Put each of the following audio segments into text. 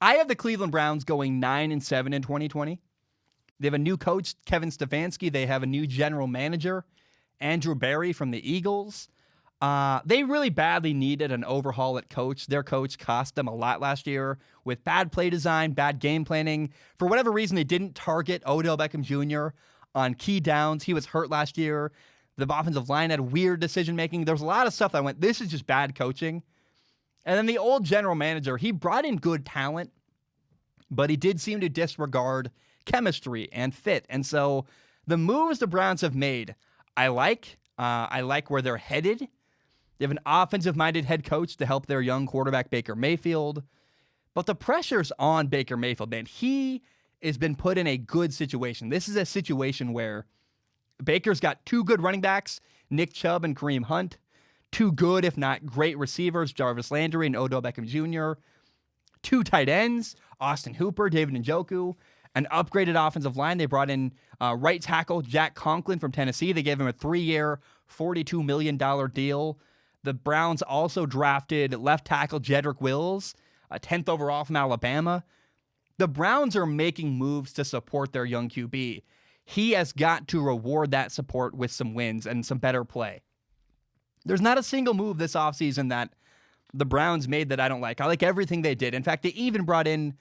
I have the Cleveland Browns going 9-7 in 2020. They have a new coach, Kevin Stefanski. They have a new general manager, Andrew Berry from the Eagles. They really badly needed an overhaul at coach. Their coach cost them a lot last year with bad play design, bad game planning. For whatever reason, they didn't target Odell Beckham Jr. on key downs. He was hurt last year. The offensive line had weird decision-making. There's a lot of stuff that went, this is just bad coaching. And then the old general manager, he brought in good talent, but he did seem to disregard chemistry and fit. And so the moves the Browns have made, I like where they're headed. They have an offensive-minded head coach to help their young quarterback, Baker Mayfield. But the pressure's on Baker Mayfield, man. He has been put in a good situation. This is a situation where Baker's got two good running backs, Nick Chubb and Kareem Hunt. Two good, if not great receivers, Jarvis Landry and Odell Beckham Jr. Two tight ends, Austin Hooper, David Njoku. An upgraded offensive line. They brought in right tackle Jack Conklin from Tennessee. They gave him a 3-year, $42 million deal. The Browns also drafted left tackle Jedrick Wills, a 10th overall from Alabama. The Browns are making moves to support their young QB. He has got to reward that support with some wins and some better play. There's not a single move this offseason that the Browns made that I don't like. I like everything they did. In fact, they even brought in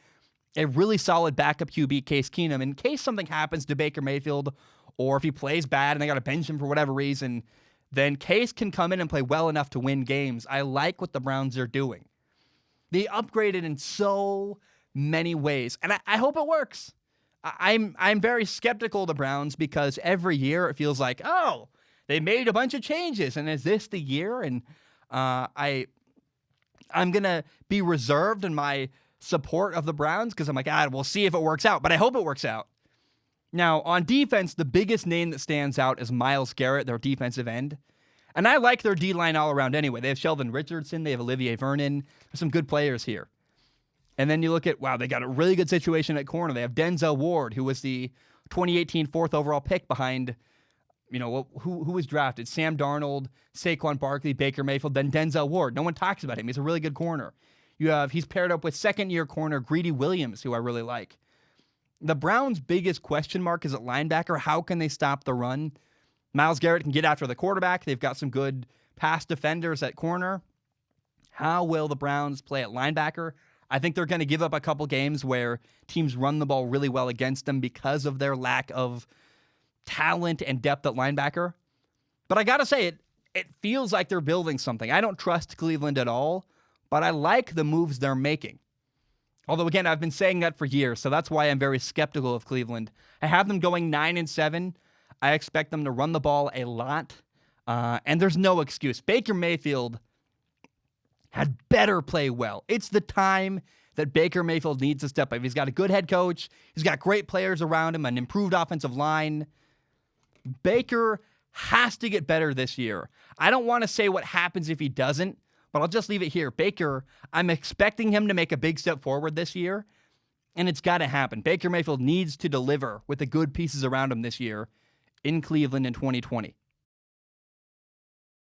a really solid backup QB, Case Keenum, in case something happens to Baker Mayfield or if he plays bad and they got to bench him for whatever reason, then Case can come in and play well enough to win games. I like what the Browns are doing. They upgraded in so many ways, and I hope it works. I'm very skeptical of the Browns because every year it feels like, oh, they made a bunch of changes, and is this the year? And I'm going to be reserved in my support of the Browns because I'm like, we'll see if it works out, but I hope it works out. Now, on defense, the biggest name that stands out is Myles Garrett, their defensive end. And I like their D-line all around anyway. They have Sheldon Richardson. They have Olivier Vernon. There's some good players here. And then you look at, they got a really good situation at corner. They have Denzel Ward, who was the 2018 fourth overall pick behind, who was drafted? Sam Darnold, Saquon Barkley, Baker Mayfield, then Denzel Ward. No one talks about him. He's a really good corner. He's paired up with second-year corner Greedy Williams, who I really like. The Browns' biggest question mark is at linebacker. How can they stop the run? Myles Garrett can get after the quarterback. They've got some good pass defenders at corner. How will the Browns play at linebacker? I think they're going to give up a couple games where teams run the ball really well against them because of their lack of talent and depth at linebacker. But I got to say, it feels like they're building something. I don't trust Cleveland at all, but I like the moves they're making. Although, again, I've been saying that for years, so that's why I'm very skeptical of Cleveland. I have them going 9-7. I expect them to run the ball a lot, and there's no excuse. Baker Mayfield had better play well. It's the time that Baker Mayfield needs to step up. He's got a good head coach. He's got great players around him, an improved offensive line. Baker has to get better this year. I don't want to say what happens if he doesn't, but I'll just leave it here. Baker, I'm expecting him to make a big step forward this year, and it's got to happen. Baker Mayfield needs to deliver with the good pieces around him this year in Cleveland in 2020.